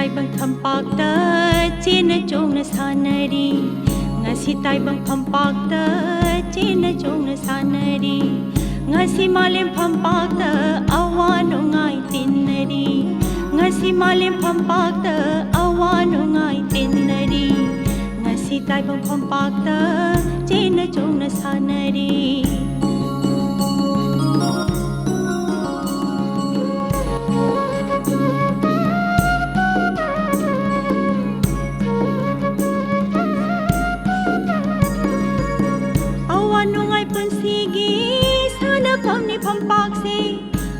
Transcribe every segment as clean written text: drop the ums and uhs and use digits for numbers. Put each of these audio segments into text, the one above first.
taibang thampakta chena chongna sanari ngasi taibang phampakta chena chongna sanari ngasi malem phampakta awano ngai tinnari ngasi malem phampakta awano ngai tinnari ngasi taibang phampakta chena chongna sanari Pampakse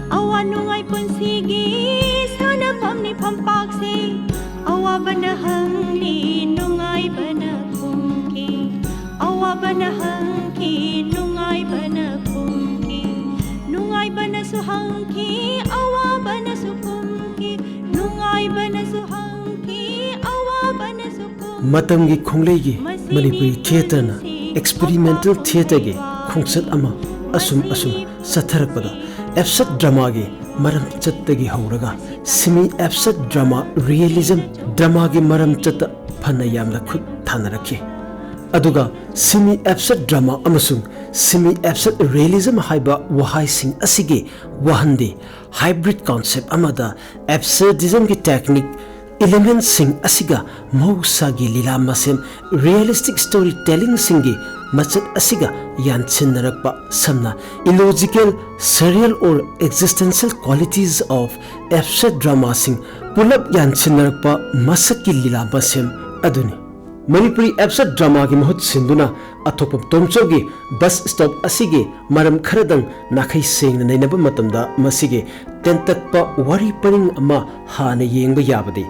awanungai punsigi sana pamni pampakse awabana hangli nungai bana kumki awabana hangki nungai bana kumki nungai bana suhangki awabana sukumki nungai bana suhangki awabana sukumki Matamgi Khonglei Manipuri theater na experimental theater ge khungsat ama asum satharakpada absurd drama ge maram chattagi hauraga semi absurd drama realism drama ge maram chatta phana yamna khut thanarakhi aduga semi absurd drama amasung semi absurd realism haiba wahai sing asige wahandi hybrid concept amada absurdism ge technique elements sing asiga mausa gi lila masem realistic storytelling singi machat asiga yanchinnarakpa samna illogical surreal or existential qualities of absurd drama sing pulap yanchinnarakpa masaki lila masem aduni Manipuri absurd drama gi mahut sinduna atopam tomchogi bus stop asige maram kharadang nakhai sengna nainaba matamda masige tentakpa wari paring ama hana yengba yabadi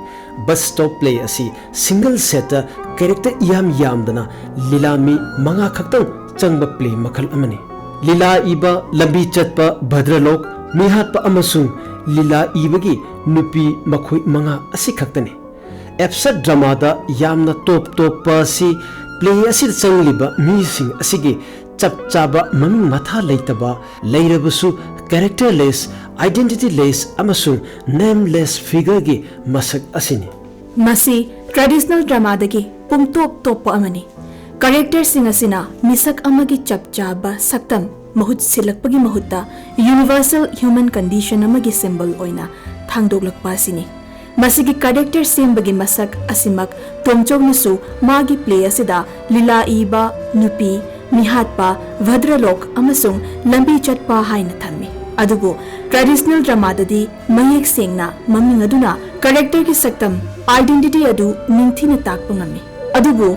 bus stop play asi single set character yamdana lilami manga khaktang changba play makhal amani lila iba lambi chatpa bhadralok mihatpa amasung lila ibagi nupi makhoi manga asi khaktani absurd drama da yamna top si play asi changliba mising asigi chapchaba maming matha leitaba leirabusu characterless identityless amasung nameless figure gi masak asini masi traditional drama dagi pungtop amani character sing asina misak amagi chapchaba saktam mahut silakpagi mahutta universal human condition amagi symbol oina thangdoklakpa asini masigi character sembagi masak asimak tomchognasu magi play asida lila iba nupi mihatpa bhadralok amasung lambi chatpa haina thammi adugo traditional drama dadi mayek sengna maming aduna character ki saktam identity adu ningthina takpa ngami adugo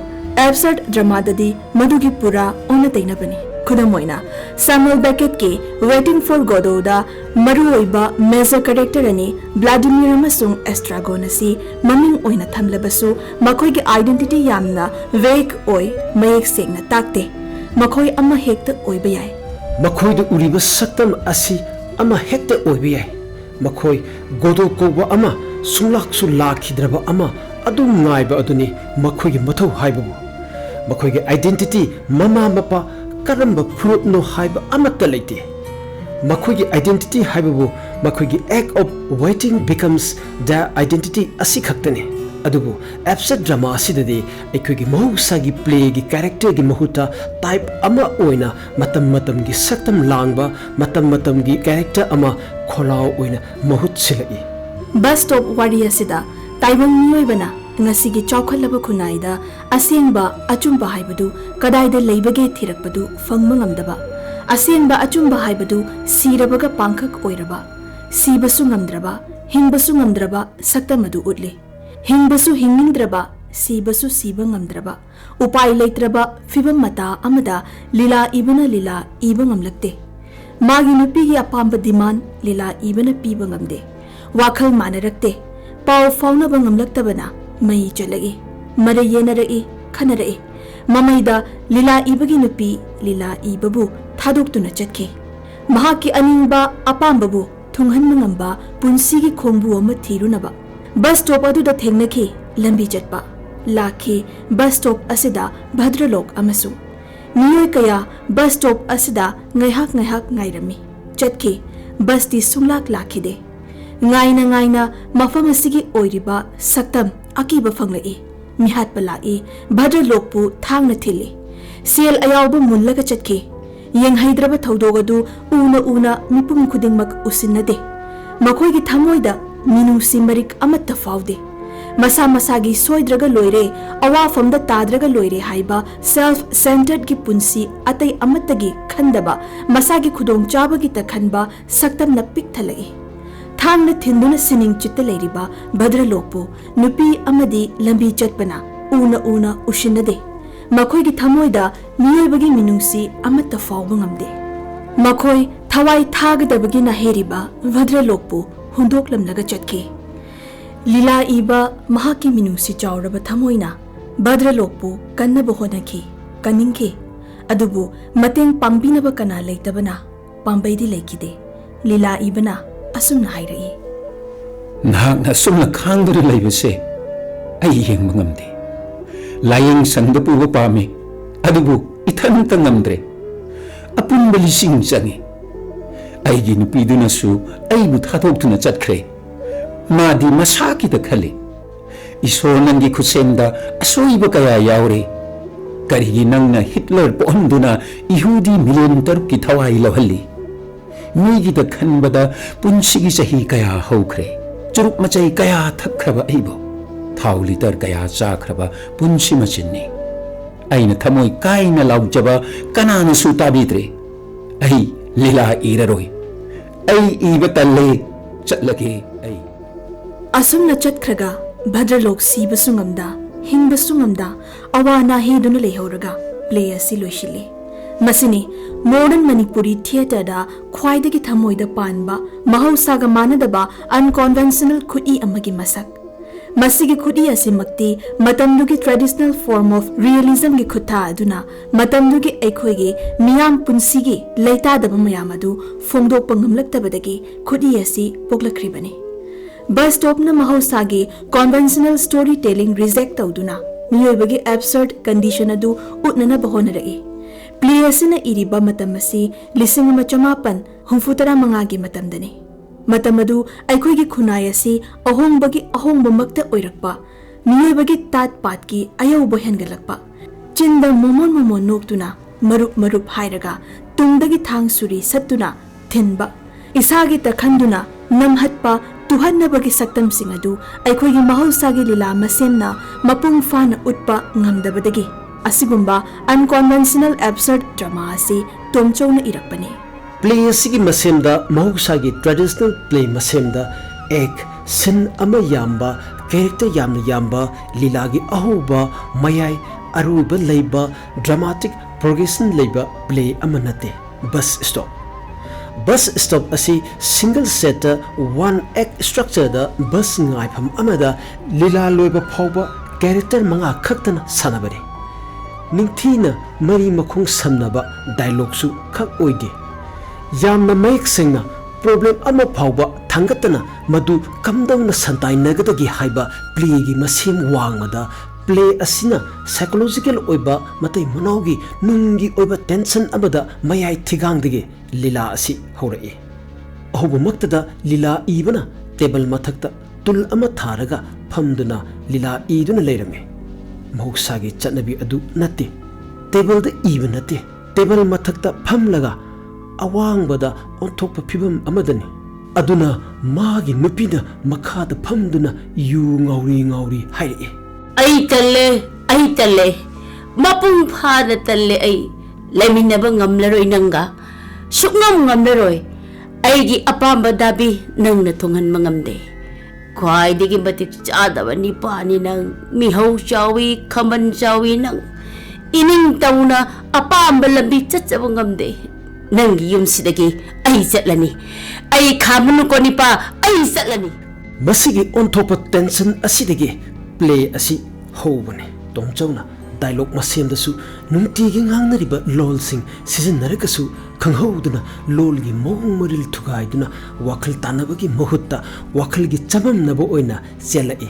absurd drama dadi madugi pura ona tainabani खुदमोइना Samuel Beckett के Waiting for Godot da maruoiba major character ani Vladimir amasung Estragon asi maming oina thamlabasu makhoi gi identity yamna vague oi mayek sengna takte makhoi ama hekta oiba yai makhoi du uriba saktam asi ama hekta oiba yai makhoi Godot ko wa ama sunglak su lakhidraba ama adu ngaiba aduni makhoi gi mathau haibu makhoi gi identity mama mapa karamba fruit no haiba amatta leite makhogi identity haibabu makhogi act of waiting becomes their identity asi khaktane adubu absurd drama asidade ekhogi mahusagi play gi character gi mahuta type ama oina matam gi saktam langba matam gi character ama kholao oina mahut silai bus stop wari asida taibang niyoibana ngasigi chawkhalaba khunaida asengba achumba haibadu kadaida leibage thirakpadu fangma ngamdaba asengba achumba haibadu sirabaga pangkhak oiraba sibasu ngamdraba hingbasu ngamdraba saktamadu utli hingbasu hingnindraba sibasu siba ngamdraba upai leitraba fibam mata amada lila iba ngamlakte magi nupi gi apamba diman lila ibana piba ngamde wakhal manarakte paw fauna bangamlaktabana mai chalagi mare yenarei khanarei mamaida lila ibagi nupi lila ibabu thadoktuna chatki mahaki aningba apambabu thunghan mangamba punsigi khongbu ama thirunaba bus stop adu da thengnaki lambi chatpa lakhi bus stop asida bhadralok amasu niyoi kaya bus stop asida ngaihak ngairami chatki bus ti sunglak lakhide ngaina ngaina mafam asigi oiriba saktam akiba fanglai mihat palai Bhadra Lokpu thangna thili sel ayawba mullaga chatki yang haidraba thawdogadu una mipum khudingmak usinnade makhoi gi thamoida minungsi marik amatta faude masa masagi soidraga loire awafamda tadraga loire haiba self centered gi punsi atai amattagi khandaba masagi khudong chabagi ta khanba saktam na pik thalai thangna thinduna sining chitta leiriba Bhadra Lokpu nupi amadi lambi chatpana una ushinade makhoi gi thamoida miyoibagi minungsi amatta fauba ngamde makhoi thawai thagadabagi na heriba Bhadra Lokpu hundoklamlaga chatki Lila iba mahaki minungsi chawraba thamoina Bhadra Lokpu kannaba honaki kaningki adubu mateng pangbinaba kana leitabana pambaidi leikide Lila ibana asumna hairai nahakna sumna khangduri leibase ai yengba ngamde layeng sangda puba pame adubu ithanta ngamdre apunba lising changi aigi nupiduna su aibu thatoktuna chatkre madi masaki da khale isor nangi khusenda asoiba kaya yaure karigi nangna Hitler ponduna Yehudi million taruk ki thawai lohali migi da khanbada punsigi sahi kaya hokre churuk machai kaya thakhraba aibo thau liter kaya chakraba punsi machinni aina thamoi kaina laujaba kanana su tabidre ai lila iraroi ai ibatalle chatlage ai asumna chatkhraga Bhadra Lok sibasu ngamda hingbasu ngamda awana heduna lehoraga play asi loishile masini modern Manipuri theater da khwaidagi thamoida panba mahausaga manadaba unconventional khudi amagi masak masigi khudi asimakti matamdugi traditional form of realism gi khutha aduna matamdugi aikhoigi miyam punsigi leita daba mayamadu fongdok pangamlaktabadagi khudi asi poklakribani bus stop na mahausagi conventional storytelling reject tawduna miyoibagi absurd condition adu utnana bahonarei play asina iriba matamasi lising machamapan humfutara mangagi matamdani matamadu aikhoigi khunai asi ahongbagi makta oirakpa miyoibagi tat patki ayawbo hengalakpa chinda momon noktuna marup hairaga tungdagi thang suri sattuna thinba isagi takhanduna namhatpa tuhannabagi saktam singadu aikhoigi mahausagi lila masemna mapung fana utpa ngamdabadagi asigumba unconventional absurd drama asi tomchona irakpani play asigi masemda mahusagi traditional play masemda ek sin ama yamba character yamba lilagi ahuba mayai aruba leiba dramatic progression leiba play amanate bus stop asi single set one act structure da bus ngaifam amada lila loiba phawba character manga khaktana sanabare ningthina mari makhong samnaba dialogue su khak oide yamna mayek sengna problem ama phawba thangatana madu kamdawna santai nagadagi haiba play gi masim wangmada play asina psychological oiba matai manaugi nungi oiba tension abada mayai thigangdagi lila asi horai ahoba maktada lila ibana table mathakta tul ama tharaga phamduna lila iduna leirame mahusagi chatnabi adu natte table da iba natte table mathakta phamlaga awangbada onthokpa phibam amadani aduna magi nupina makhada phamduna yu ngauri haire ai talle mapung phada talle ai leminaba ngamlaroi nanga sukngam ngamlaroi aigi apamba dabi nangna thongan mangamde khwaidagi matik chadaba nipani nang mihau chawi khaman chawi nang ining tauna apamba lambi chachaba ngamde nangi yumsidagi ai chatlani ai khamunu ko nipa ai chatlani masigi onthokpa tension asidagi play asi hobane tongchawna dialogue masemdasu nungtigi ngangnariba lolsing sizinarakasu khanghauduna lolgi mong maril thugaiduna wakhal tanabagi mohutta wakhalgi chamamnaba oina chelai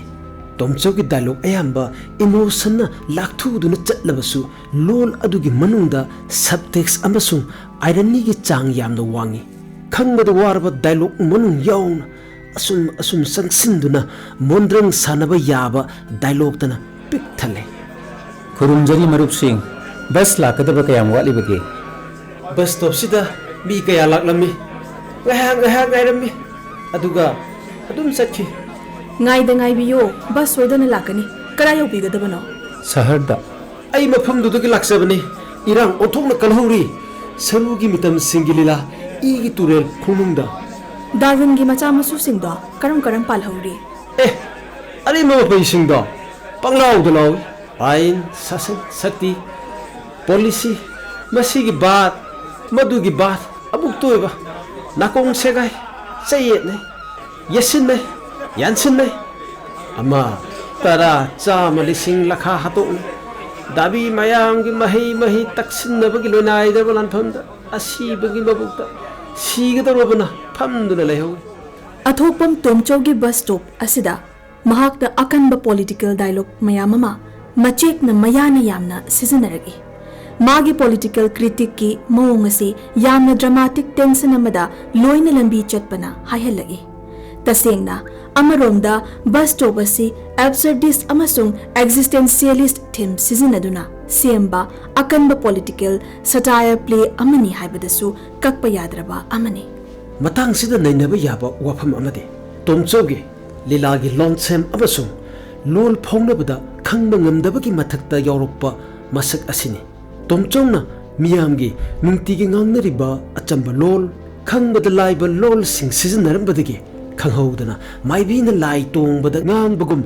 tongchawgi dialogue ayamba emotion na lakthuduna chatlabasu lol adugi manungda subtext amasung irony gi chang yamna wangi khangbada warba dialogue manung yauna asum sangsinduna mondrang sanaba yaba dialogue tana pik thale Khurumjari marup sing bus lakadaba kayam wali bage bus stop sida mi kaya laklami gairami aduga adum sakhi ngaida ngaibiyo bus soidana lakani kara yobigadabano saharda ai mafam dudagi laksabani irang othokna kalhuri sarugi mitam singilila igi turel khunungda Darwingi macha masu singdo karam palhori ari ma pai singdo panglaw dulaw ain sasan sakti policy masigi bat madugi bat abuk toiba nakong segai sayet ne yesin ne yansin ne ama tara chama lising lakha hato dabi mayam gi mahi taksin na bagi lonai der balan phamda asi bagi babukta sigadorobana phamduna leho Athopam Tomchogi bus stop asida mahakta akanba political dialogue mayamama machek na mayana yamna seasonaragi magi political critic ki mawong asi yamna dramatic tension amada loina lambi chatpana haihalagi tasengna amaromda bus stop asi absurdist amasung existentialist theme seasonaduna semba akanba political satire play amani haibadasu kakpa yadraba amani matang sida nainaba yaba wafam amade tomchogi lilagi lonsem abasung lol phongnabada khangba ngamdabagi mathakta yaurokpa masak asini tomchongna miyamgi nungtigi ngangnariba achamba lol khangbada laiba lol sing sizinarambadagi khanghaudana maibina lai tongbada ngangbagum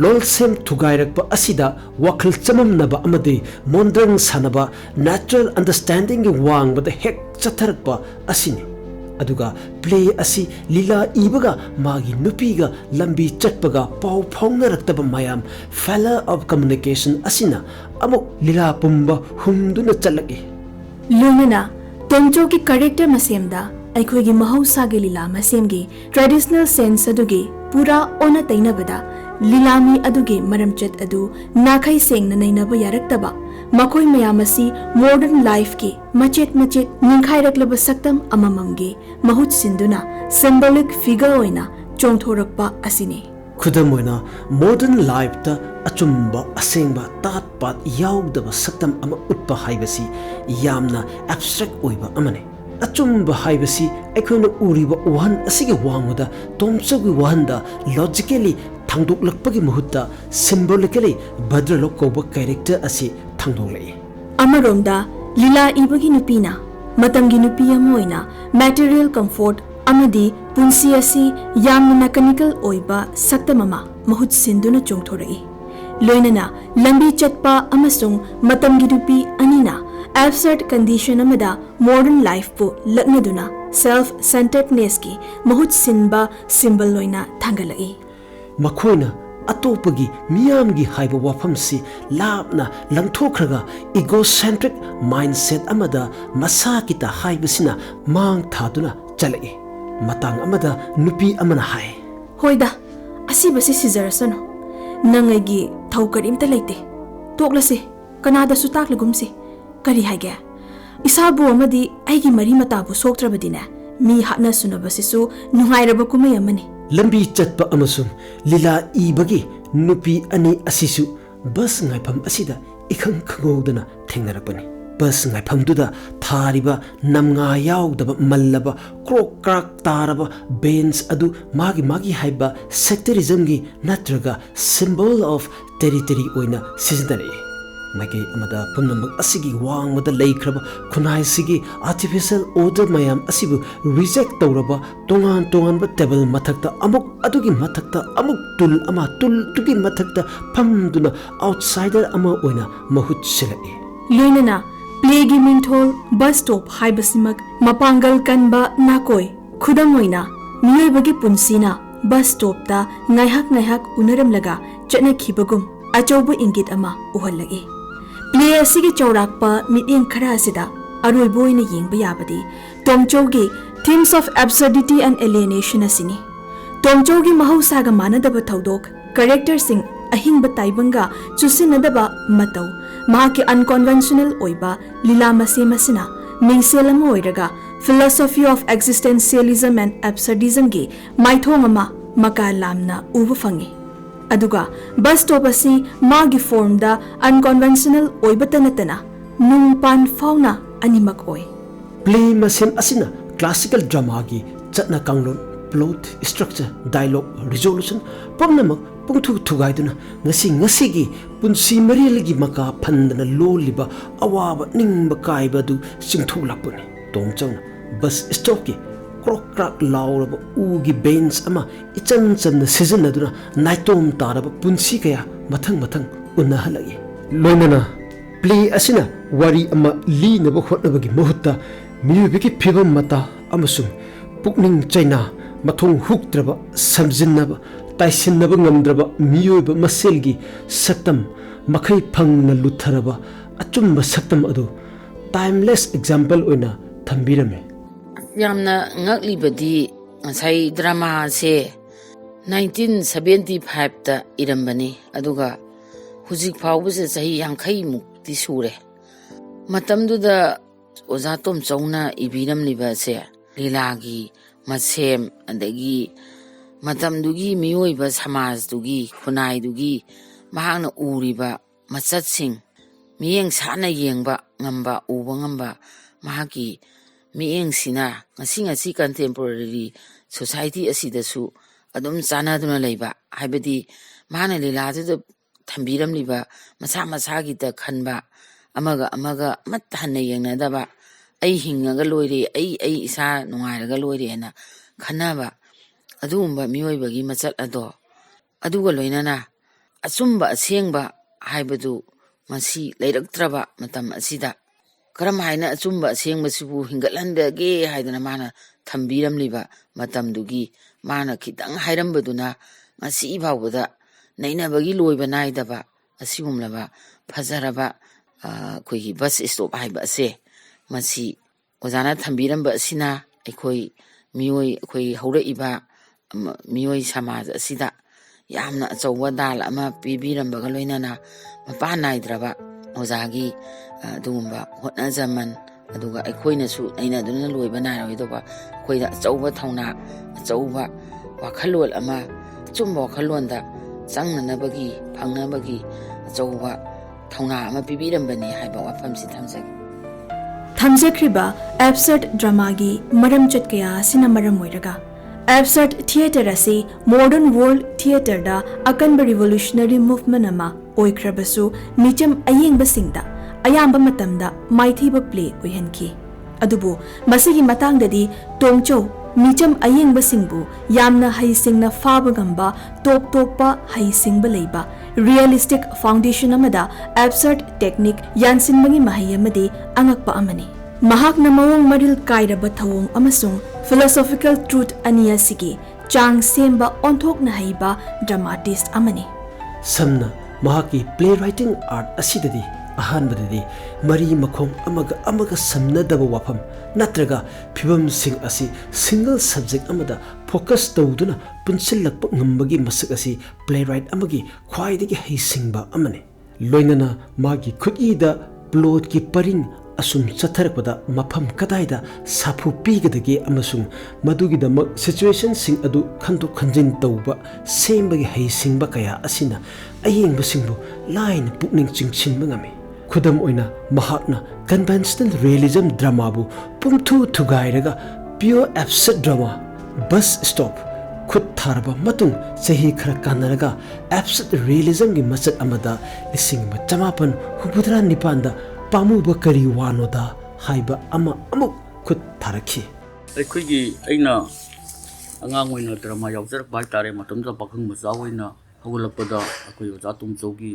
lol sem thugairakpa asida wakhal chamamnaba amade mondrang sanaba natural understanding gi wangbada hek chatharakpa asini aduga play asi lila ibaga magi nupiga lambi chatpaga pau phongnarakta mayam failure of communication asina amuk lila pumba humduna chalagi Lumina Tomcho ki character masemda aikhoigi mahausa ge lila masemgi traditional sense adugi pura ona tainabada lilami adugi maramchat adu nakhai sengna nainaba yaraktaba makoi mayamasi modern life ki machet ninkhairakhlaba saktam amamamge mahut sinduna symbolic figure oina chongthorakpa asini Kudamoina modern life ta achumba asengba tat pat yaugdaba saktam ama utpa haibasi yamna abstract oiba amane achumba haibasi ekhoina uriba wan asige wangmuda tomchogi wanda logically thangdoklakpagi mahutta symbolically badralok koba character asi thangdoklai amaromda lila ibagi nupina matamgi nupi amoina material comfort amadi punsi asi yamna mechanical oiba saktamama mahut sinduna chongthorai loinana lambi chatpa amasung matamgi nupi anina absurd condition amada modern life pu laknaduna self centeredness ki mahut sinba symbol loina thangalai makhoina atopagi miyamgi haiba wafamsi lapna langthokraga egocentric mindset amada masakita haibasina mang thaduna chalai matang amada nupi amana hai hoida asibasi sizarasano nangaigi thaukarimta leite toklase kanada su taklagumsi kari haige isabu amadi aigi mari matabu soktrabadina mi hatna sunabasisu nungairaba kumai amani lambi chatpa amasung lila ibagi nupi ani asisu bus ngaipam asida ikhang khangodana thengnarakpani bus ngaipam duda thariba namnga yaugdaba mallaba krok krak taraba bench adu magi haiba sectarism gi natraga symbol of territory oina sizinare magai amada pumnamak asigi wangmada leikraba khunai sigi artificial order mayam asibu reject tawraba tongan ba table mathakta amuk adugi mathakta amuk tul ama tul tugi mathakta phamduna outsider ama oina mahut silai loinana plegi minthol bus stop haibasimak mapangal kanba nakoi khudam oina miyoibagi punsina bus stop ta ngaihak unaramlaga chana khibagum achaubu ingit ama uhalagi play asigi chaurakpa miteng khara asida aroiboina yengba yabadi tomchogi themes of absurdity and alienation asini tomchogi mahausaga manadaba thaudok character sing ahingba taibanga chusinadaba matau mahaki unconventional oiba lila masemasina mingselama oiraga philosophy of existentialism and absurdism gi maithong ama maka lamna uba fangi aduga bus stop asi magi form da unconventional oibatanatana nungpan fauna animak oi play masen asina classical drama gi chatna kanglon plot structure dialogue resolution pamnamak pungthu thugaiduna ngasi gi punsi mariligi maka phandana loliba awaba ningba kaiba du singthu lakpuni tongchawna bus stop ki krok krak lauraba ugi bench ama ichan channa seasonaduna naitom taraba punsi kaya mathang unahalagi loinana play asina wari ama linaba khotnabagi mahutta miyubiki phibam mata amasung pukning chaina mathong huktraba samjinnaba taisinaba ngamdraba miyoba maselgi saktam makhai phangna lutharaba achumba saktam adu timeless example oina thambirame yamna ngaklibadi ngasai drama se 1975 ta irambani aduga hujik phawbuse sahi yankhai mukti sure matamduda oza tom chauna ibiram liba se lilagi masem andagi matamdugi miyoiba samaj dugi khunai dugi mahangna uriba machatsing miyeng sana yengba ngamba uba ngamba mahaki miyeng sina ngasi contemporary society asidasu adum chanaduna leiba haibadi mahana lila du thambiram liba masa gi ta khanba amaga mat hanna yengna daba ai hingaga loire ai isa nungairaga loire na khanaba adumba miyoibagi machat ado aduga loinana achumba asengba haibadu masi leiraktraba matam asida karam haina achumba asengba sibu hingatlandage haidana mana thambiram liba matam dugi mana khitang hairambaduna ngasi bawda nainabagi loiba naidaba asigumlaba fajaraba koigi bus stop haiba ase masi ozana thambiram ba asina ekoi miyoi ekoi hauraiba miyoi samaj asida yamna achauwa dal ama pibirambaga loinana mapa naidraba ozagi dugumba hotna zaman aduga ekoina su aina duna loiba nairoidoba koida achauwa thauna achauwa wakhalol ama chumba wakhalonda changnanabagi phangnabagi achauwa thauna ama pibirambani haiba wafamsi thamjakriba absurd drama gi maram chatkaya sina maram oiraga absurd theater asi modern world theater da akanba revolutionary movement ama oikrabasu micham ayengba singda ayamba matamda maithiba play oihanki adubu masigi matangdadi tongchou micham ayengba singbu yamna haisingna faba gamba toppa haisingba leiba realistic foundation amada absurd technique yansinbangi mahayamadi angakpa amani mahakna mawong maril kairaba thawong amasung philosophical truth aniyasigi chang semba onthokna haiba dramatist amani samna mahaki playwriting art asidadi ahanbadadi mari makhom amaga samnadaba wafam natraga phibam sing asi single subject amada focus tawduna punsilakpa ngambagi masak asi playwright amagi khwaidagi heisingba amane loinana magi khutida plot ki paring asum chatharakpada mafam kadaida sapu pigadagi amasung madugidamak situation sing adu khandu khanjin tawba sembagi heisingba kaya asina ayengba singbu line pukning chingchinba ngame khudam oina mahakna conventional realism drama bu pumthu thugairaga pure absurd drama bus stop khut tharba matung sahi khara kanaraga absurd realism gi masat amada lising ma chamapan hubudra nipanda pamuba kari wanoda haiba amuk khut tharakhi ꯑꯩꯈꯣꯏꯒꯤ ꯑꯩꯅ ꯑꯉꯥꯡ ꯑꯣꯏꯅ drama ꯌꯥꯎꯖꯔꯛꯄ ꯍꯥꯏꯇꯥꯔꯦ ꯃꯇꯝꯗꯨꯗ ꯄꯥꯈꯪ ꯃꯆꯥ ꯑꯣꯏꯅ ꯍꯧꯒꯠꯂꯛꯄꯗ ꯑꯩꯈꯣꯏ ꯑꯣꯖꯥ ꯇꯣꯝꯆꯧꯒꯤ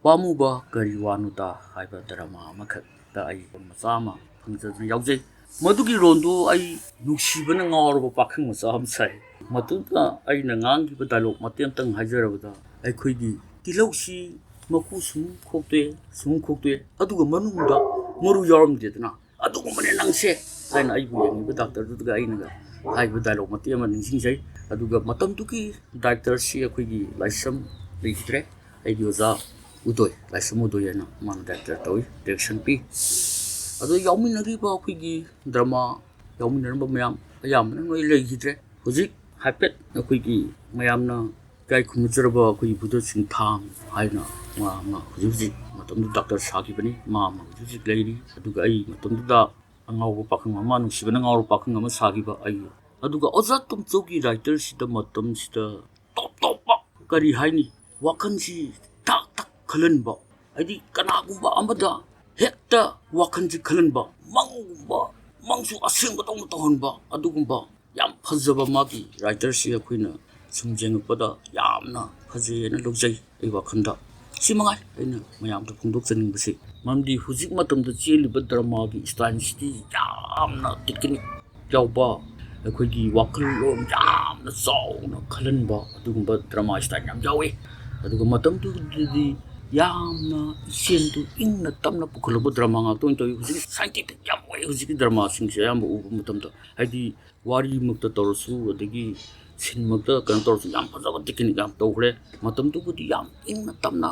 ꯄꯥꯝꯃꯨꯕ ꯀꯔꯤ ꯋꯥꯅꯣꯗ ꯍꯥꯏꯕ ꯗ꯭ꯔꯃꯥ ꯑꯃꯈꯛꯇ ꯑꯩ ꯃꯆꯥ ꯑꯃ ꯐꯪꯖꯗꯨꯅ ꯌꯥꯎꯖꯩ ꯃꯗꯨꯒꯤ ꯔꯣꯜꯗꯨ ꯑꯩ ꯅꯨꯡꯁꯤꯕꯅ ꯉꯥꯎꯔꯕ ꯄꯥꯈꯪ ꯃꯆꯥ ꯑꯃ ꯁꯥꯏ ꯃꯇꯨꯡꯗ ꯑꯩꯅ ꯉꯥꯡꯈꯤꯕ ꯗꯥꯏꯂꯣꯛ ꯃꯇꯦꯛ ꯑꯃꯇꯪ ꯍꯥꯏꯖꯔꯕꯗ ꯑꯩꯈꯣꯏꯒꯤ ꯇꯤꯜꯍꯧꯁꯤ ꯃꯀꯨ ꯁꯨꯝ ꯈꯣꯛꯇꯣꯛꯑꯦ ꯑꯗꯨꯒ ꯃꯅꯨꯡꯗ ꯃꯔꯨ ꯌꯥꯎꯔꯝꯗꯦꯗꯅ ꯑꯗꯨꯒꯨꯝꯕꯅꯦ ꯅꯪꯁꯦ ꯍꯥꯏꯅ ꯑꯩꯕꯨ ꯌꯦꯡꯉꯤꯕ ꯗꯥꯛꯇꯔꯗꯨꯗꯒ ꯑꯩꯅꯒ ꯍꯥꯏꯕ ꯗꯥꯏꯂꯣꯛ ꯃꯇꯦꯛ ꯑꯃ ꯅꯤꯡꯁꯤꯡꯖꯩ ꯑꯗꯨꯒ ꯃꯇꯝꯗꯨꯒꯤ ꯗꯥꯏꯔꯦꯛꯇꯔꯁꯤ ꯑꯩꯈꯣꯏꯒꯤ ꯂꯥꯏꯁ꯭ꯔꯝ ꯂꯩꯈꯤꯗ꯭ꯔꯦ ꯑꯩꯒꯤ ꯑꯣꯖꯥ ꯎꯗꯣꯏ ꯂꯥꯏꯁ꯭ꯔꯝ ꯎꯗꯣꯏ ꯍꯥꯏꯅ ꯃꯥꯅ ꯗꯥꯏꯔꯦꯛꯇꯔ ꯇꯧꯏ ꯗꯤꯔꯦꯛꯁꯟ ꯄꯤ ꯑꯗꯣ ꯌꯥꯎꯃꯤꯟꯅꯔꯤꯕ ꯑꯩꯈꯣꯏꯒꯤ ꯗ꯭ꯔꯃꯥ ꯌꯥꯎꯃꯤꯟꯅꯔꯝꯕ ꯃꯌꯥꯝ ꯑꯌꯥꯝꯕꯅ ꯂꯣꯏ ꯂꯩꯈꯤꯗ꯭ꯔꯦ ꯍꯧꯖꯤꯛ ꯍꯥꯏꯐꯦꯠ ꯑꯩꯈꯣꯏꯒꯤ ꯃꯌꯥꯝꯅ ꯏꯀꯥꯏ ꯈꯨꯝꯅꯖꯔꯕ ꯑꯩꯈꯣꯏꯒꯤ ꯕꯨꯙ ꯆꯤꯡꯊꯥꯝ ꯍꯥꯏꯅ ꯃꯥ ꯑꯃ ꯍꯧꯖꯤꯛ ꯃꯇꯝꯗꯨ ꯗꯥꯛꯇꯔ ꯁꯥꯈꯤꯕꯅꯤ ꯃꯥ ꯑꯃ ꯍꯧꯖꯤꯛ ꯂꯩꯔꯤ ꯑꯗꯨꯒ ꯑꯩ ꯃꯇꯝꯗꯨꯗ ꯑꯉꯥꯎꯕ ꯄꯥꯈꯪ ꯑꯃ ꯅꯨꯡꯁꯤꯕꯅ ꯉꯥꯎꯔꯕ ꯄꯥꯈꯪ ꯑꯃ ꯁꯥꯈꯤꯕ ꯑꯩ ꯑꯗꯨꯒ ꯑꯣꯖꯥ ꯇꯣꯝꯆꯧꯒꯤ ꯔꯥꯏꯇꯔꯁꯤꯗ ꯃꯇꯝꯁꯤꯗ ꯇꯣꯞ ꯇꯣꯞꯄ ꯀꯔꯤ ꯍꯥꯏꯅꯤ ꯋꯥꯈꯜꯁꯤ ꯊꯥꯛ ꯊꯥꯛ ꯈꯜꯍꯟꯕ ꯍꯥꯏꯗꯤ ꯀꯅꯥꯒꯨꯝꯕ ꯑꯃꯗ ꯍꯦꯛꯇ ꯋꯥꯈꯜꯁꯤ ꯈꯜꯍꯟꯕ ꯃꯪꯒꯨꯝꯕ ꯃꯪꯁꯨ ꯑꯁꯦꯡꯕꯗꯧꯅ ꯇꯧꯍꯟꯕ ꯑꯗꯨꯒꯨꯝꯕ ꯌꯥꯝ ꯐꯖꯕ ꯃꯥꯒꯤ ꯔꯥꯏꯇꯔꯁꯤ ꯑꯩꯈꯣꯏꯅ ꯁꯨꯝ ꯌꯦꯡꯉꯛꯄꯗ ꯌꯥꯝꯅ ꯐꯖꯩꯑꯅ ꯂꯧꯖꯩ ꯑꯩ ꯋꯥꯈꯜꯗ ꯁꯤ ꯃꯉꯥꯏ ꯑꯩꯅ ꯃꯌꯥꯝꯗ ꯐꯣꯡꯗꯣꯛꯆꯅꯤꯡꯕꯁꯤ ꯃꯔꯝꯗꯤ ꯍꯧꯖꯤꯛ ꯃꯇꯝꯗ ꯆꯦꯜꯂꯤꯕ ꯗ꯭ꯔꯃꯥꯒꯤ ꯁ꯭ꯇꯥꯏꯜꯁꯤꯗꯤ ꯌꯥꯝꯅ ꯇꯦꯛꯅꯤꯛ ꯌꯥꯎꯕ ꯑꯩꯈꯣꯏꯒꯤ ꯋꯥꯈꯜꯂꯣꯟ ꯌꯥꯝꯅ ꯆꯥꯎꯅ ꯈꯜꯍꯟꯕ ꯑꯗꯨꯒꯨꯝꯕ ꯗ꯭ꯔꯃꯥ ꯁ꯭ꯇꯥꯏꯜ ꯌꯥꯝ ꯌꯥꯎꯋꯤ ꯑꯗꯨꯒ ꯃꯇꯝꯗꯨꯗꯗꯤ ꯌꯥꯝꯅ ꯏꯁꯦꯟꯗꯨ ꯏꯪꯅ ꯇꯞꯅ ꯄꯨꯈꯠꯂꯛꯄ ꯗ꯭ꯔꯃꯥ ꯉꯥꯛꯇ ꯑꯣꯏꯅ ꯇꯧꯋꯤ ꯍꯧꯖꯤꯛ ꯁꯥꯏꯟꯇꯤꯐꯤꯛ ꯌꯥꯝ ꯑꯣꯏ ꯍꯧꯖꯤꯛꯀꯤ ꯗ꯭ꯔꯃꯥꯁꯤꯡꯁꯦ ꯑꯌꯥꯝꯕ ꯎꯕ ꯃꯇꯝꯗ ꯍꯥꯏꯗꯤ ꯋꯥꯔꯤꯃꯛꯇ ꯇꯧꯔꯁꯨ ꯑꯗꯒꯤ ꯁꯤꯟꯃꯛꯇ ꯀꯩꯅꯣ ꯇꯧꯔꯁꯨ ꯌꯥꯝ ꯐꯖꯕ ꯇꯦꯛꯅꯤꯛ ꯌꯥꯝ ꯇꯧꯈ꯭ꯔꯦ ꯃꯇꯝꯗꯨꯕꯨꯗꯤ ꯌꯥꯝ ꯏꯪꯅ ꯇꯞꯅ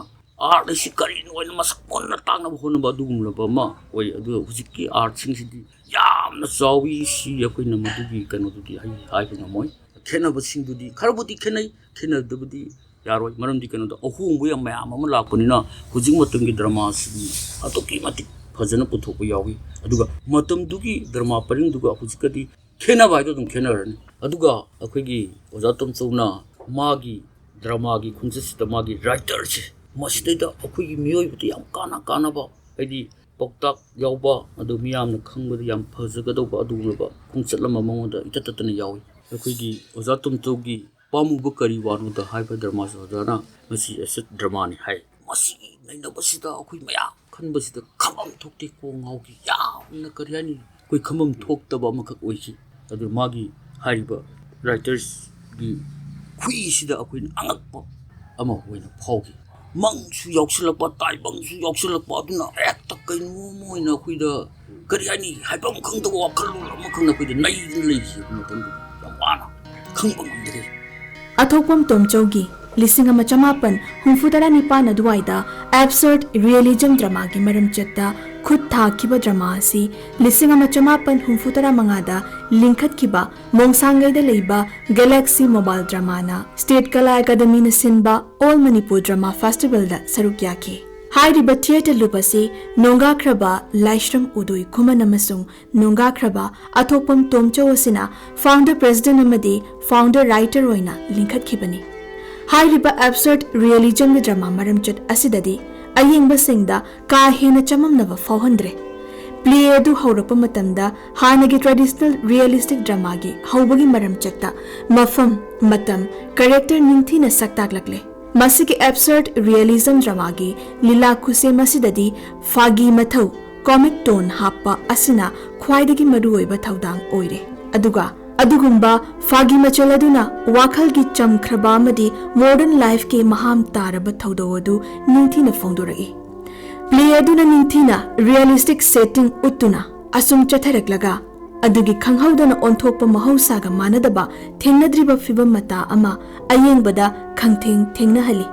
ꯑꯥꯔꯠ ꯑꯁꯤ ꯀꯔꯤꯅꯣ ꯑꯣꯏꯅ ꯃꯁꯛ ꯃꯨꯟꯅ ꯇꯥꯛꯅꯕ ꯍꯣꯠꯅꯕ ꯑꯗꯨꯒꯨꯝꯂꯕ ꯑꯃ ꯑꯣꯏ ꯑꯗꯨꯒ ꯍꯧꯖꯤꯛꯀꯤ ꯑꯥꯔꯠꯁꯤꯡꯁꯤꯗꯤ ꯌꯥꯝꯅ ꯆꯥꯎꯋꯤ ꯁꯤ ꯑꯩꯈꯣꯏꯅ ꯃꯗꯨꯒꯤ ꯀꯩꯅꯣꯗꯨꯗꯤ ꯑꯩ ꯍꯥꯏꯕ ꯉꯝꯃꯣꯏ ꯈꯦꯠꯅꯕꯁꯤꯡꯗꯨꯗꯤ ꯈꯔꯕꯨꯗꯤ ꯈꯦꯠꯅꯩ ꯈꯦꯠꯅꯗꯕꯗꯤ ꯌꯥꯔꯣꯏ ꯃꯔꯝꯗꯤ ꯀꯩꯅꯣꯗ ꯑꯍꯣꯡꯕ ꯌꯥꯝ ꯃꯌꯥꯝ ꯑꯃ ꯂꯥꯛꯄꯅꯤꯅ ꯍꯧꯖꯤꯛ ꯃꯇꯝꯒꯤ ꯗ꯭ꯔꯃꯥꯁꯤꯗꯤ ꯑꯗꯨꯛꯀꯤ ꯃꯇꯤꯛ ꯐꯖꯅ ꯄꯨꯊꯣꯛꯄ ꯌꯥꯎꯏ ꯑꯗꯨꯒ ꯃꯇꯝꯗꯨꯒꯤ ꯗ꯭ꯔꯃꯥ ꯄꯔꯤꯡꯗꯨꯒ ꯍꯧꯖꯤꯛꯀꯗꯤ ꯈꯦꯠꯅꯕ ꯍꯥꯏꯗꯣ ꯑꯗꯨꯝ ꯈꯦꯠꯅꯔꯅꯤ ꯑꯗꯨꯒ ꯑꯩꯈꯣꯏꯒꯤ ꯑꯣꯖꯥ ꯇꯣꯝꯆꯧꯅ ꯃꯥꯒꯤ ꯗ꯭ꯔꯃꯥꯒꯤ ꯈꯣꯡꯆꯠꯁꯤꯗ ꯃꯥꯒꯤ ꯔꯥꯏꯇꯔꯁꯦ ꯃꯁꯤꯗꯩꯗ ꯑꯩꯈꯣꯏꯒꯤ ꯃꯤꯑꯣꯏꯕꯗ ꯌꯥꯝ ꯀꯥꯟꯅꯕ ꯍꯥꯏꯗꯤ ꯄꯥꯎꯇꯥꯛ ꯌꯥꯎꯕ ꯑꯗꯨ ꯃꯤꯌꯥꯝꯅ ꯈꯪꯕꯗ ꯌꯥꯝ ꯐꯖꯒꯗꯧꯕ ꯑꯗꯨꯒꯨꯝꯂꯕ ꯈꯣꯡꯆꯠ ꯑꯃ ꯃꯉꯣꯟꯗ ꯏꯇꯠ ꯇꯠꯇꯅ ꯌꯥꯎꯏ ꯑꯩꯈꯣꯏꯒꯤ ꯑꯣꯖꯥ ꯇꯣꯝꯆꯧꯒꯤ ꯄꯥꯝꯃꯨꯕ ꯀꯔꯤ ꯋꯥꯅꯣꯗ ꯍꯥꯏꯕ ꯗ꯭ꯔꯃꯥꯁꯤ ꯑꯣꯖꯥꯅ ꯃꯁꯤ ꯑꯦꯁꯦꯠ ꯗ꯭ꯔꯃꯥꯅꯤ ꯍꯥꯏ ꯃꯁꯤꯒꯤ ꯅꯩꯅꯕꯁꯤꯗ ꯑꯩꯈꯣꯏ ꯃꯌꯥꯝ ꯈꯟꯕꯁꯤꯗ ꯈꯪꯐꯝ ꯊꯣꯛꯇꯦ ꯀꯣꯛ ꯉꯥꯎꯈꯤ ꯌꯥꯝꯅ ꯀꯔꯤ ꯍꯥꯏꯅꯤ ꯑꯩꯈꯣꯏ ꯈꯪꯐꯝ ꯊꯣꯛꯇꯕ ꯑꯃꯈꯛ ꯑꯣꯏꯈꯤ ꯑꯗꯨ ꯃꯥꯒꯤ ꯍꯥꯏꯔꯤꯕ ꯔꯥꯏꯇꯔꯁꯒꯤ ꯈꯨꯏꯁꯤꯗ ꯑꯩꯈꯣꯏꯅ ꯑꯉꯛꯄ ꯑꯃ ꯑꯣꯏꯅ ꯐꯥꯎꯈꯤ ꯃꯪꯁꯨ ꯌꯥꯎꯁꯤꯜꯂꯛꯄ ꯇꯥꯏꯕꯪꯁꯨ ꯌꯥꯎꯁꯤꯜꯂꯛꯄ ꯑꯗꯨꯅ ꯍꯦꯛꯇ ꯀꯩꯅꯣꯝ ꯑꯣꯏꯅ ꯑꯩꯈꯣꯏꯗ ꯀꯔꯤ ꯍꯥꯏꯅꯤ ꯍꯥꯏꯐꯝ ꯈꯪꯗꯕ ꯋꯥꯈꯜꯂꯣꯟ ꯑꯃꯈꯛꯅ ꯑꯩꯈꯣꯏꯗ ꯅꯩꯗꯨꯅ ꯂꯩꯈꯤꯕ ꯃꯇꯝꯗꯨ ꯌꯥꯝ ꯋꯥꯅ ꯈꯪꯕ ꯉꯝꯗ꯭ꯔꯦ ꯑꯊꯣꯛꯄꯝ ꯇꯣꯝꯆꯧꯒꯤ 1994 ꯑꯗꯨꯋꯥꯏꯗ ꯑꯦꯕꯁꯔꯗ ꯔꯤꯌꯦꯂꯤꯖꯝ ꯗ꯭ꯔꯃꯥꯒꯤ ꯃꯔꯝꯆꯠꯇ ꯈꯨꯠ ꯊꯥꯈꯤꯕ ꯗ꯭ꯔꯃꯥ ꯑꯁꯤ 1965ꯗ ꯂꯤꯡꯈꯠꯈꯤꯕ ꯃꯣꯡꯁꯥꯡꯒꯩꯗ ꯂꯩꯕ ꯒꯦꯂꯦꯛꯁꯤ ꯃꯣꯕꯥꯏꯜ ꯗ꯭ꯔꯃꯥꯅ ꯁ꯭ꯇꯦꯠ ꯀꯂꯥ ꯑꯦꯀꯥꯗꯃꯤꯅ ꯁꯤꯟꯕ ꯑꯣꯜ ꯃꯅꯤꯄꯨꯔ ꯗ꯭ꯔꯃꯥ ꯐꯦꯁꯇꯤꯚꯦꯜꯗ ꯁꯔꯨꯛ ꯌꯥꯈꯤ ꯍꯥꯏꯔꯤꯕ ꯊꯤꯌꯦꯇꯔ ꯂꯨꯞ ꯑꯁꯤ ꯅꯣꯡꯒꯥꯈ꯭ꯔꯕ ꯂꯥꯏꯁ꯭ꯔꯝ ꯎꯗꯣꯏ ꯈꯨꯃꯟ ꯑꯃꯁꯨꯡ ꯅꯣꯡꯒꯥꯈ꯭ꯔꯕ ꯑꯊꯣꯛꯄꯝ ꯇꯣꯝꯆꯧ ꯑꯁꯤꯅ ꯐꯥꯎꯟꯗꯔ ꯄ꯭ꯔꯦꯁꯤꯗꯦꯟꯠ ꯑꯃꯗꯤ ꯐꯥꯎꯟꯗꯔ ꯔꯥꯏꯇꯔ ꯑꯣꯏꯅ ꯂꯤꯡꯈꯠꯈꯤꯕꯅꯤ ꯍꯥꯏꯔꯤꯕ ꯑꯦꯕꯁꯔꯗ ꯔꯤꯌꯦꯂꯤꯖꯝꯒꯤ ꯗ꯭ꯔꯃꯥ ꯃꯔꯝꯆꯠ ꯑꯁꯤꯗꯗꯤ ꯑꯌꯦꯡꯕꯁꯤꯡꯗ ꯀꯥ ꯍꯦꯟꯅ ꯆꯃꯝꯅꯕ ꯐꯥꯎꯍꯟꯗ꯭ꯔꯦ ꯄ꯭ꯂꯦ ꯑꯗꯨ ꯍꯧꯔꯛꯄ ꯃꯇꯝꯗ ꯍꯥꯟꯅꯒꯤ ꯇ꯭ꯔꯦꯗꯤꯁꯅꯦꯜ ꯔꯤꯌꯦꯂꯤꯁꯇꯤꯛ ꯗ꯭ꯔꯃꯥꯒꯤ ꯍꯧꯕꯒꯤ ꯃꯔꯝꯆꯠꯇ ꯃꯐꯝ ꯃꯇꯝ ꯀꯦꯔꯦꯛꯇꯔ ꯅꯤꯡꯊꯤꯅ ꯁꯛꯇꯥꯛꯂꯛꯂꯦ ꯃꯁꯤꯒꯤ ꯑꯦꯕꯁꯔꯗ ꯔꯤꯌꯦꯂꯤꯖꯝ ꯗ꯭ꯔꯃꯥꯒꯤ ꯂꯤꯂꯥ ꯈꯨꯁꯦꯝ ꯑꯁꯤꯗꯗꯤ ꯐꯥꯒꯤ ꯃꯊꯧ ꯀꯣꯃꯤꯛ ꯇꯣꯟ ꯍꯥꯞꯄ ꯑꯁꯤꯅ ꯈ꯭ꯋꯥꯏꯗꯒꯤ ꯃꯔꯨꯑꯣꯏꯕ ꯊꯧꯗꯥꯡ ꯑꯣꯏꯔꯦ ꯑꯗꯨꯒ ꯑꯗꯨꯒꯨꯝꯕ ꯐꯥꯒꯤ ꯃꯆꯜ ꯑꯗꯨꯅ ꯋꯥꯈꯜꯒꯤ ꯆꯝꯈ꯭ꯔꯕ ꯑꯃꯗꯤ ꯃꯣꯗꯔꯟ ꯂꯥꯏꯐꯀꯤ ꯃꯍꯥꯝ ꯇꯥꯔꯕ ꯊꯧꯗꯧ ꯑꯗꯨ ꯅꯤꯡꯊꯤꯅ ꯐꯣꯡꯗꯣꯔꯛꯏ ꯄ꯭ꯂꯦ ꯑꯗꯨꯅ ꯅꯤꯡꯊꯤꯅ ꯔꯤꯌꯦꯂꯤꯁꯇꯤꯛ ꯁꯦꯇꯤꯡ ꯎꯠꯇꯨꯅ ꯑꯁꯨꯝ ꯆꯠꯊꯔꯛꯂꯒ ꯑꯗꯨꯒꯤ ꯈꯪꯍꯧꯗꯅ ꯑꯣꯟꯊꯣꯛꯄ ꯃꯍꯧꯁꯥꯒ ꯃꯥꯟꯅꯗꯕ ꯊꯦꯡꯅꯗ꯭ꯔꯤꯕ ꯐꯤꯚꯝ ꯃꯇꯥ ꯑꯃ ꯑꯌꯦꯡꯕꯗ ꯈꯪꯊꯦꯡ ꯊꯦꯡꯅꯍꯜꯂꯤ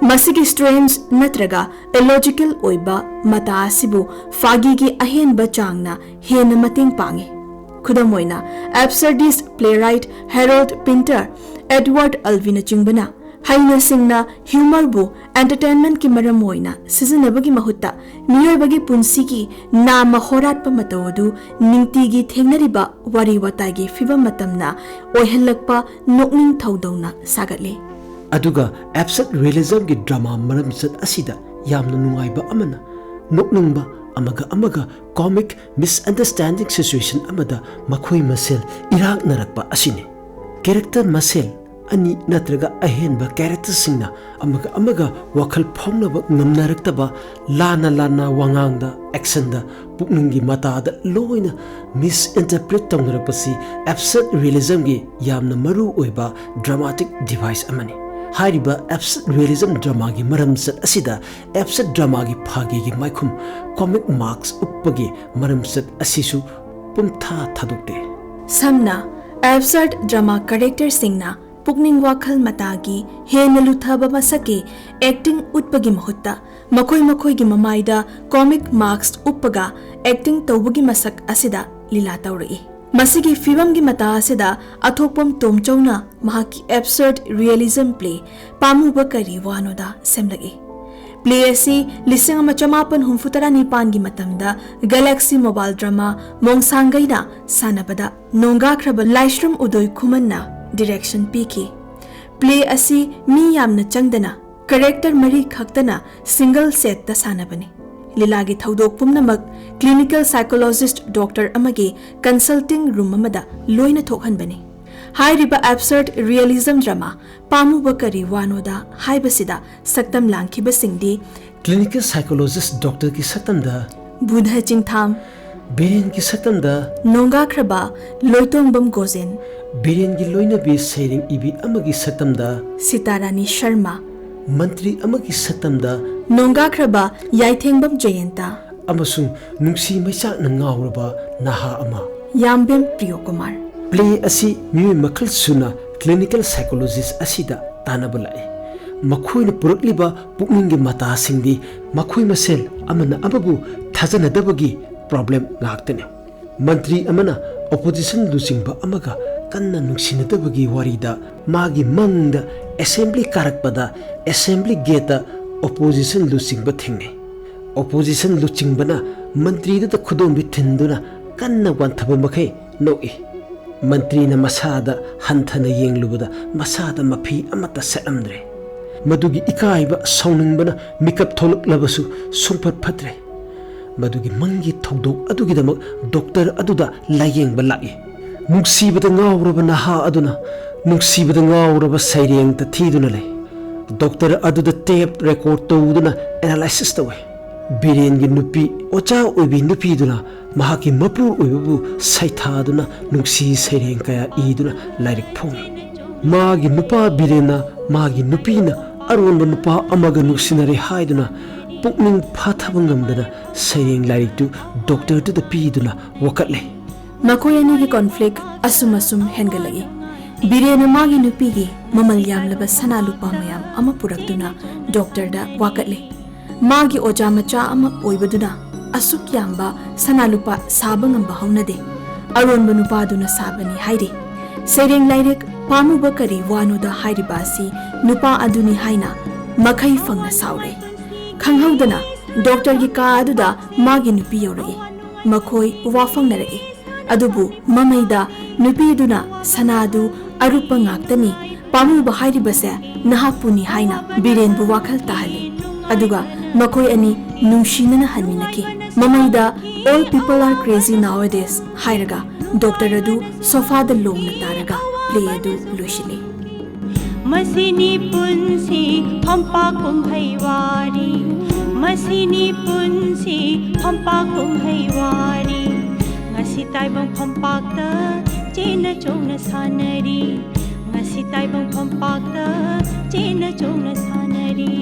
ꯃꯁꯤꯒꯤ ꯁ꯭ꯇ꯭ꯔꯦꯟꯖ ꯅꯠꯇ꯭ꯔꯒ ꯏꯂꯣꯖꯤꯀꯦꯜ ꯑꯣꯏꯕ ꯃꯇꯥ ꯑꯁꯤꯕꯨ ꯐꯥꯒꯤꯒꯤ ꯑꯍꯦꯟꯕ ꯆꯥꯡꯅ ꯍꯦꯟꯅ ꯃꯇꯦꯡ ꯄꯥꯡꯉꯤ ꯈꯨꯗꯝ ꯑꯣꯏꯅ ꯑꯦꯕꯁꯔꯗꯤꯁꯠ ꯄ꯭ꯂꯦꯔꯥꯏꯠ ꯍꯦꯔꯣꯜꯗ ꯄꯤꯟꯇꯔ ꯑꯦꯗꯋꯥꯔꯗ ꯑꯜꯚꯤꯅꯆꯤꯡꯕꯅ ꯍꯩꯅ ꯁꯤꯡꯅ ꯍ꯭ꯌꯨꯃꯔꯕꯨ ꯑꯦꯟꯇꯔꯇꯦꯟꯃꯦꯟꯠꯀꯤ ꯃꯔꯝ ꯑꯣꯏꯅ ꯁꯤꯖꯤꯟꯅꯕꯒꯤ ꯃꯍꯨꯠꯇ ꯃꯤꯑꯣꯏꯕꯒꯤ ꯄꯨꯟꯁꯤꯒꯤ ꯅꯥꯝꯃ ꯍꯣꯔꯥꯠꯄ ꯃꯇꯧ ꯑꯗꯨ ꯅꯤꯡꯇꯤꯒꯤ ꯊꯦꯡꯅꯔꯤꯕ ꯋꯥꯔꯤ ꯋꯥꯇꯥꯏꯒꯤ ꯐꯤꯚꯝ ꯃꯇꯝꯅ ꯑꯣꯏꯍꯜꯂꯛꯄ ꯅꯣꯛꯅꯤꯡ ꯊꯧꯗꯧꯅ ꯁꯥꯒꯠꯂꯤ ꯑꯗꯨꯒ ꯑꯦꯕꯁꯔꯗ ꯔꯤꯌꯦꯂꯤꯖꯝꯒꯤ ꯗ꯭ꯔꯃꯥ ꯃꯔꯝꯆꯠ ꯑꯁꯤꯗ ꯌꯥꯝꯅ ꯅꯨꯡꯉꯥꯏꯕ ꯑꯃꯅ ꯅꯣꯛꯅꯤꯡꯕ ꯑꯃꯒ ꯀꯣꯃꯤꯛ ꯃꯤꯁꯑꯟꯗꯔꯁꯇꯦꯟꯗꯤꯡ ꯁꯤꯆꯨꯌꯦꯁꯟ ꯑꯃꯗ ꯃꯈꯣꯏ ꯃꯁꯦꯜ ꯏꯔꯥꯛꯅꯔꯛꯄ ꯑꯁꯤꯅꯤ ꯀꯦꯔꯦꯛꯇꯔ ꯃꯁꯦꯜ ꯑꯅꯤ ꯅꯠꯇ꯭ꯔꯒ ꯑꯍꯦꯟꯕ ꯀꯦꯔꯦꯛꯇꯔꯁꯤꯡꯅ ꯑꯃꯒ ꯋꯥꯈꯜ ꯐꯥꯎꯅꯕ ꯉꯝꯅꯔꯛꯇꯕ ꯂꯥꯟꯅ ꯋꯥꯉꯥꯡꯗ ꯑꯦꯛꯁꯟꯗ ꯄꯨꯛꯅꯤꯡꯒꯤ ꯃꯇꯥꯗ ꯂꯣꯏꯅ ꯃꯤꯁꯏꯟꯇꯔꯄ꯭ꯔꯤꯠ ꯇꯧꯅꯔꯛꯄꯁꯤ ꯑꯦꯕꯁꯔꯗ ꯔꯤꯌꯦꯂꯤꯖꯝꯒꯤ ꯌꯥꯝꯅ ꯃꯔꯨ ꯑꯣꯏꯕ ꯗ꯭ꯔꯃꯥꯇꯤꯛ ꯗꯤꯚꯥꯏꯁ ꯑꯃꯅꯤ ꯍꯥꯏꯔꯤꯕ ꯑꯦꯕꯁꯔꯗ ꯔꯤꯌꯦꯂꯤꯖꯝ ꯗ꯭ꯔꯃꯥꯒꯤ ꯃꯔꯝꯆꯠ ꯑꯁꯤꯗ ꯑꯦꯕꯁꯔꯗ ꯗ꯭ꯔꯃꯥꯒꯤ ꯐꯥꯒꯤꯒꯤ ꯃꯥꯏꯈꯨꯝ ꯀꯣꯃꯤꯛ ꯃꯥꯔꯛꯁ ꯎꯞꯄꯒꯤ ꯃꯔꯝꯆꯠ ꯑꯁꯤꯁꯨ ꯄꯨꯝꯊꯥ ꯊꯥꯗꯣꯛꯇꯦ ꯁꯝꯅ ꯑꯦꯕꯁꯔꯗ ꯗ꯭ꯔꯃꯥ ꯀꯦꯔꯦꯛꯇꯔꯁꯤꯡꯅ ꯄꯨꯛꯅꯤꯡ ꯋꯥꯈꯜ ꯃꯇꯥꯒꯤ ꯍꯦꯟꯅ ꯂꯨꯊꯕ ꯃꯁꯛꯀꯤ ꯑꯦꯛꯇꯤꯡ ꯎꯠꯄꯒꯤ ꯃꯍꯨꯠꯇ ꯃꯈꯣꯏꯒꯤ ꯃꯃꯥꯏꯗ ꯀꯣꯃꯤꯛ ꯃꯥꯔꯛꯁ ꯎꯞꯄꯒ ꯑꯦꯛꯇꯤꯡ ꯇꯧꯕꯒꯤ ꯃꯁꯛ ꯑꯁꯤꯗ ꯂꯤꯂꯥ ꯇꯧꯔꯛꯏ ꯃꯁꯤꯒꯤ ꯐꯤꯚꯝꯒꯤ ꯃꯇꯥ ꯑꯁꯤꯗ ꯑꯊꯣꯛꯄꯝ ꯇꯣꯝꯆꯧꯅ ꯃꯍꯥꯛꯀꯤ ꯑꯦꯕꯁꯔꯗ ꯔꯤꯌꯦꯂꯤꯖꯝ ꯄ꯭ꯂꯦ ꯄꯥꯝꯃꯨꯕ ꯀꯔꯤ ꯋꯥꯅꯣꯗ ꯁꯦꯝꯂꯛꯏ꯫ ꯄ꯭ꯂꯦ ꯑꯁꯤ 1994ꯒꯤ ꯃꯇꯝꯗ ꯒꯦꯂꯦꯛꯁꯤ ꯃꯣꯕꯥꯏꯜ ꯗ꯭ꯔꯃꯥ ꯃꯣꯡꯁꯥꯡꯒꯩꯅ ꯁꯥꯟꯅꯕꯗ ꯅꯣꯡꯒꯥꯈ꯭ꯔꯕ ꯂꯥꯏꯁ꯭ꯔꯝ ꯎꯗꯣꯏ ꯈꯨꯃꯟꯅ ꯗꯤꯔꯦꯛꯁꯟ ꯄꯤꯈꯤ꯫ ꯄ꯭ꯂꯦ ꯑꯁꯤ ꯃꯤ ꯌꯥꯝꯅ ꯆꯪꯗꯅ ꯀꯦꯔꯦꯛꯇꯔ 4 ꯈꯛꯇꯅ ꯁꯤꯡꯒꯜ ꯁꯦꯠꯇ ꯁꯥꯟꯅꯕꯅꯤ꯫ ꯂꯤꯂꯥꯒꯤ ꯊꯧꯗꯣꯛ ꯄꯨꯝꯅꯃꯛ ꯀ꯭ꯂꯤꯅꯤꯀꯦꯜ ꯁꯥꯏꯀꯣꯂꯣꯖꯤꯁꯠ ꯗꯣꯛꯇꯔ ꯑꯃꯒꯤ ꯀꯟꯁꯜꯇꯤꯡ ꯔꯨꯝ ꯑꯃꯗ ꯂꯣꯏꯅ ꯊꯣꯛꯍꯟꯕꯅꯤ꯫ ꯍꯥꯏꯔꯤꯕ ꯑꯦꯕꯁꯔꯗ ꯔꯤꯌꯦꯂꯤꯖꯝ ꯗ꯭ꯔꯃꯥ ꯄꯥꯝꯃꯨꯕ ꯀꯔꯤ ꯋꯥꯅꯣꯗ ꯍꯥꯏꯕꯁꯤꯗ ꯁꯛꯇꯝ ꯂꯥꯡꯈꯤꯕꯁꯤꯡꯗꯤ क्लिनिकल साइकोलॉजिस्ट डॉक्टर की सकतमदा बुधा चिंगथाम, बीरेन की सकतमदा नोंगाख्रबा लोइतोंगबम गोजेन, बीरेन की लोइनबी सैरिंग इबी अमगी सकतमदा सितारानी शर्मा, मंत्री अमगी सकतमदा नोंगाख्रबा याइथेंगबम जयंता, अमसुंग नुंगसी मैचाक नंगावरबा नहा अमा यामबेम प्रियो कुमार। प्ले असी मियोय मखल सुना क्लिनिकल साइकोलॉजिस्ट असीदा तानबा लाए। मखोइना पुरकलिबा पुकनिंगी मतासिंगदी मखोइ मसेल अमना अमबु थाजनदबगी प्रॉब्लम लाक्तने। मंत्री अमना ऑपोजिशन लुचिंगबा अमगा कन्ना नुंगसिनदबगी वारीदा मागी मंगदा असेंबली कारकपदा असेंबली गेटा ऑपोजिशन लुचिंगबा थिंगने। ऑपोजिशन लुचिंगबना मंत्रीदुदा खुदोंबि थिंदुना कन्ना वांथबा मखै नोई। मंत्रीना मसादा हंथना येंगलुबदा मसादा मफी अमता सेटलमद्रे। मदुगी इकाइबा सौनिंगबना मिकअप थोलकलबसु सुंफत फत्रे। मदुगी मंगी थौदोक अदुगिदमक डॉक्टर अदुदा लायेंगबा लागे। नुंगसीबदा ngauraba naha aduna नुंगसीबदा ngauraba सैरेंग त थीदुना ले। डॉक्टर अदुदा टेप रिकॉर्ड तौदुना एनालाइसिस तवे। बीरेनगी नुपी ओचा ओइबी नुपीदुना महाकी मपुर ओइबबु सैथादुना नुंगसी सैरेंग कया ईदुना लाइरिक फोंग। मागी नुपा बीरेना मागी नुपीना अरोनबा नुपा अमगा नुंगसिनरे हाइदुना पुकनिंग फाथबा ngamdana सैरेंग लाइरिकटु डॉक्टर टु द पीदुना वकटले। मखोय अनिगी कॉन्फ्लिक्ट असुम हेंगलगी। बीरेना मागी नुपीगी ममल यामलबा सना लुपा मयाम अमा पुरक्तुना डॉक्टर दा वाकटले। मागी ओजा मचा अमा ओइबदुना असुक यामबा सना लुपा साबा ngamba हौनदे अरोनबा नुपादुना साबनी हाइरे। सैरेंग लाइरिक पामुबा करी वानोदा हाइरिबासी नुपा अदुनी हाइना मखै फंगना साउरे। खंगहौदना डॉक्टर की का अदुदा मागी नुपी यौरई। मखोय वाफंगनरई। अदुबु ममैदा नुपीदुना सनादु अरुपा ngaktani पामुबा हाइरिबसे नहापुनी हाइना बीरेनबु वाखल ताहले। अदुगा मखोय अनि नुंशीनना हनमिनकी। ममैदा all people are crazy nowadays हाइरगा डॉक्टर अदु सोफादा लोंगना तारगा प्ले अदु लोशिले। मसिनी पुंसी फंपा कुंभैवारी मसिनी पुंसी फंपा कुंभैवारी ngasi taibang pampakta chena chongna sanari ngasi taibang pampakta chena chongna sanari